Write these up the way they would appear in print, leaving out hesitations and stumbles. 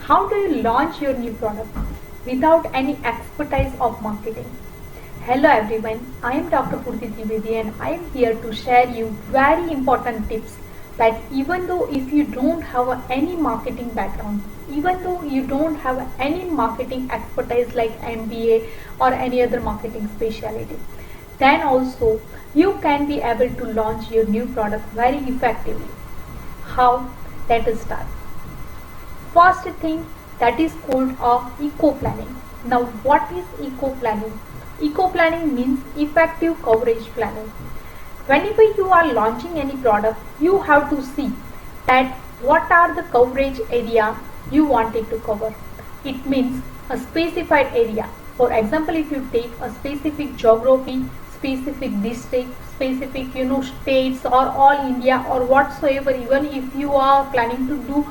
How do you launch your new product without any expertise of marketing? Hello everyone, I am Dr. Purti Trivedi and I am here to share you very important tips that even though if you don't have any marketing background, even though you don't have any marketing expertise like MBA or any other marketing specialty, then also you can be able to launch your new product very effectively. How? Let us start. First thing, that is called eco planning. Now what is eco planning? Eco planning means effective coverage planning. Whenever you are launching any product, you have to see that what are the coverage area you want it to cover. It means a specified area. For example, if you take a specific geography, specific district, specific states or all India or whatsoever, even if you are planning to do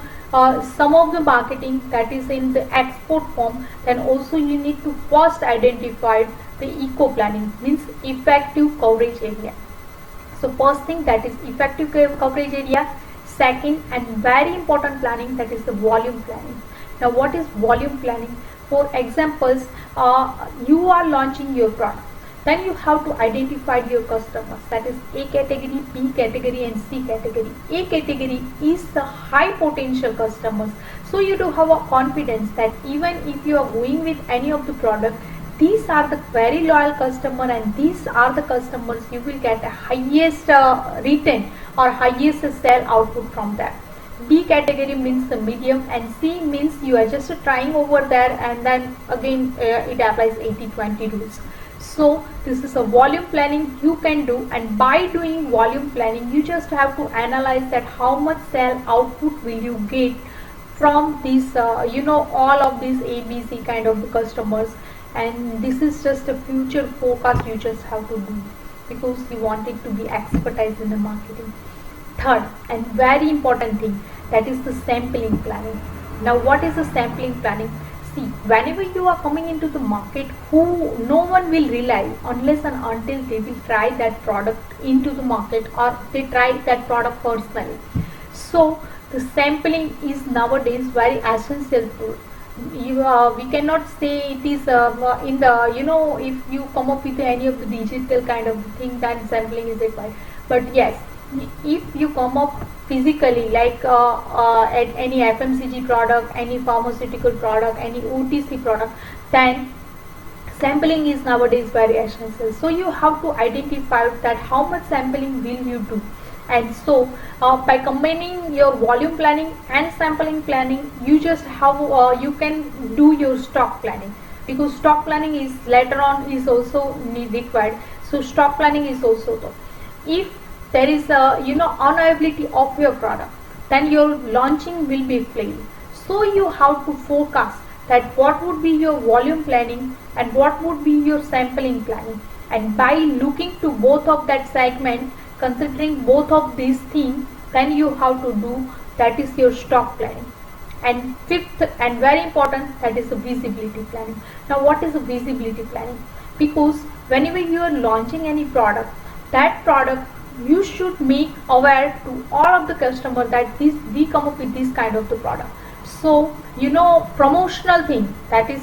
some of the marketing that is in the export form, then also you need to first identify the eco planning, means effective coverage area. So first thing, that is effective coverage area. Second and very important planning, that is the volume planning. Now what is volume planning? For examples, you are launching your product, then you have to identify your customers, that is A category, B category and C category. A category is the high potential customers, so you do have a confidence that even if you are going with any of the product, these are the very loyal customer and these are the customers you will get the highest return or highest sale output from that. B category means the medium and C means you are just trying over there and then again it applies 80-20 rules. So this is a volume planning you can do, and by doing volume planning you just have to analyze that how much sale output will you get from these all of these ABC kind of customers, and this is just a future forecast you just have to do because you want it to be expertise in the marketing. Third and very important thing, that is the sampling planning. Now what is the sampling planning? See, whenever you are coming into the market, no one will rely unless and until they will try that product into the market or they try that product personally. So the sampling is nowadays very essential tool. We cannot say it is in the if you come up with any of the digital kind of thing, then sampling is required. But yes, if you come up physically like at any FMCG product, any pharmaceutical product, any OTC product, then sampling is nowadays very essential. So you have to identify that how much sampling will you do, and so by combining your volume planning and sampling planning, you just have you can do your stock planning, because stock planning is later on is also required. So stock planning is also though. If there is a unavailability of your product, then your launching will be failed. So you have to forecast that what would be your volume planning and what would be your sampling planning, and by looking to both of that segment, considering both of these things, then you have to do, that is your stock planning. And fifth and very important, that is the visibility planning. Now what is the visibility planning? Because whenever you are launching any product, that product you should make aware to all of the customer that we come up with this kind of the product. So promotional thing, that is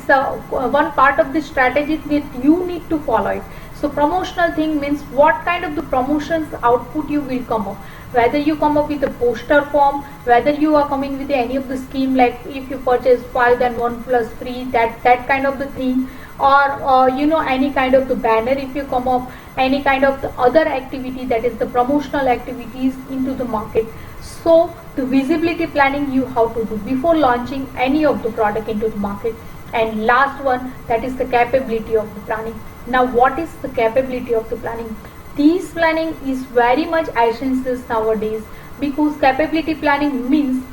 one part of the strategy that you need to follow it. So promotional thing means what kind of the promotions output you will come up, whether you come up with a poster form, whether you are coming with any of the scheme like if you purchase 5 then 1 plus free, that kind of the thing, or any kind of the banner, if you come up any kind of the other activity, that is the promotional activities into the market. So the visibility planning you have to do before launching any of the product into the market. And last one, that is the capability of the planning. Now what is the capability of the planning? This planning is very much essential nowadays, because capability planning means,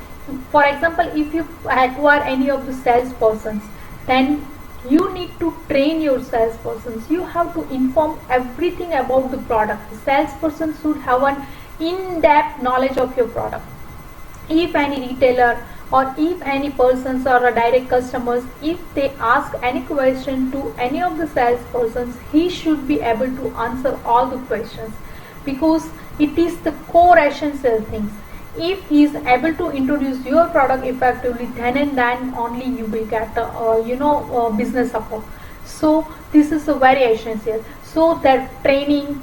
for example, if you acquire any of the salespersons, then you need to train your salespersons. You have to inform everything about the product. The salesperson should have an in-depth knowledge of your product. If any retailer or if any persons or a direct customers, if they ask any question to any of the salespersons, he should be able to answer all the questions, because it is the core essential things. If he is able to introduce your product effectively, then and then only you will get business support. So this is a very essential. So that training,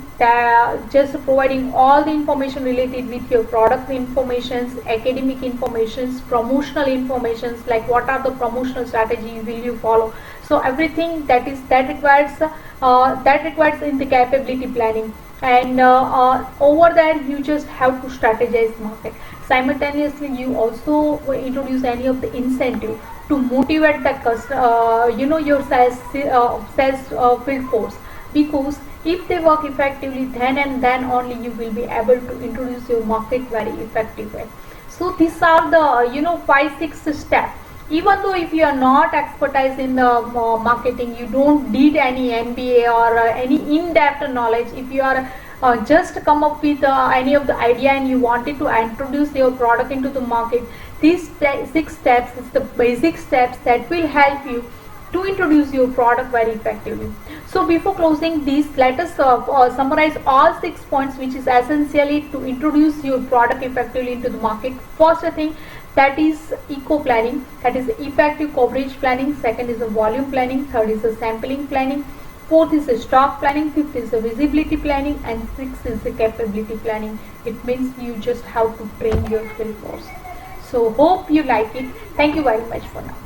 just providing all the information related with your product informations, academic informations, promotional informations, like what are the promotional strategies will you follow. So everything that requires in the capability planning. And over there you just have to strategize market. Simultaneously you also introduce any of the incentive to motivate the your sales field force, because if they work effectively, then and then only you will be able to introduce your market very effective way. So these are the 5-6 steps. Even though if you are not expertise in the marketing, you don't need any MBA or any in-depth knowledge. If you are just come up with any of the idea and you wanted to introduce your product into the market, these 6 steps is the basic steps that will help you to introduce your product very effectively. So before closing this, let us summarize all 6 points which is essentially to introduce your product effectively into the market. First thing, that is eco planning, that is effective coverage planning. Second is the volume planning. Third is the sampling planning. Fourth is the stock planning. Fifth is the visibility planning, and sixth is the capability planning. It means you just have to train your field force. So hope you like it. Thank you very much for now.